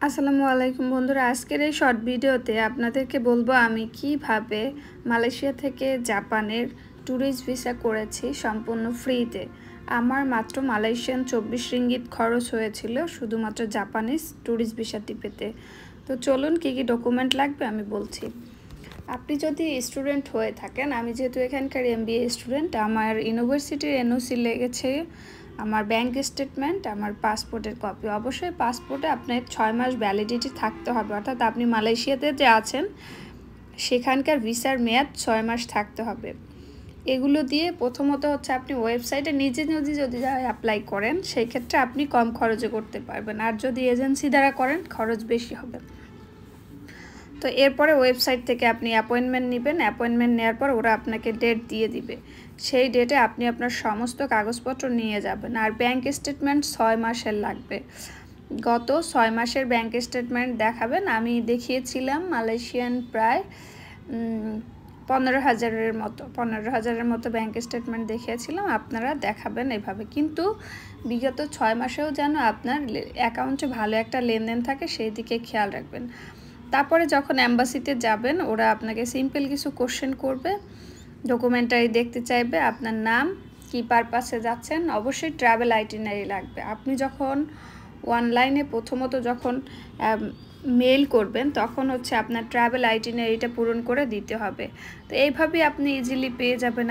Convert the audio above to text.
আসসালামু আলাইকুম বন্ধুরা, আজকের এই শর্ট ভিডিওতে আপনাদেরকে বলবো আমি কিভাবে মালয়েশিয়া থেকে জাপানের ট্যুরিস্ট ভিসা করেছি সম্পূর্ণ ফ্রিতে। আমার মাত্র মালয়েশিয়ান 24 রিঙ্গিত খরচ হয়েছিল শুধুমাত্র জাপানিজ ট্যুরিস্ট ভিসাটি পেতে। তো চলুন কী কী ডকুমেন্ট লাগবে আমি বলছি। আপনি যদি স্টুডেন্ট হয়ে থাকেন, আমি যেহেতু এখানকার MBA স্টুডেন্ট, আমার ইউনিভার্সিটির NOC লেগেছে, আমার ব্যাংক স্টেটমেন্ট, আমার পাসপোর্টের কপি। অবশ্যই পাসপোর্টে আপনার 6 মাস ভ্যালিডিটি থাকতে হবে, অর্থাৎ আপনি মালয়েশিয়াতে যে আছেন সেখানকার ভিসার মেয়াদ 6 মাস থাকতে হবে। এগুলো দিয়ে প্রথমত হচ্ছে আপনি ওয়েবসাইটে নিজে যদি অ্যাপ্লাই করেন সেই ক্ষেত্রে আপনি কম খরচে করতে পারবেন, আর যদি এজেন্সি দ্বারা করেন খরচ বেশি হবে। তো এরপরে ওয়েবসাইট থেকে আপনি অ্যাপয়েন্টমেন্ট নেবেন। অ্যাপয়েন্টমেন্ট নেওয়ার পর ওরা আপনাকে ডেট দিয়ে দিবে, সেই ডেটে আপনি আপনার সমস্ত কাগজপত্র নিয়ে যাবেন। আর ব্যাংক স্টেটমেন্ট 6 মাসের লাগবে, গত 6 মাসের ব্যাংক স্টেটমেন্ট দেখাবেন। আমি দেখিয়েছিলাম মালয়েশিয়ান প্রায় 15,000-এর মতো ব্যাংক স্টেটমেন্ট দেখিয়েছিলাম, আপনারা দেখাবেন এভাবে। কিন্তু বিগত 6 মাসেও যেন আপনার অ্যাকাউন্টে ভালো একটা লেনদেন থাকে সেই দিকে খেয়াল রাখবেন। তারপরে যখন অ্যাম্বাসিতে যাবেন ওরা আপনাকে সিম্পল কিছু কোশ্চেন করবে, ডকুমেন্টারি দেখতে চাইবে, আপনার নাম, কী পারপাসে যাচ্ছেন, অবশ্যই ট্রাভেল আইটিনারি লাগবে। আপনি যখন অনলাইনে প্রথমত যখন মেল করবেন তখন হচ্ছে আপনার ট্রাভেল আইটিনারিটা পূরণ করে দিতে হবে। তো এইভাবেই আপনি ইজিলি পেয়ে যাবেন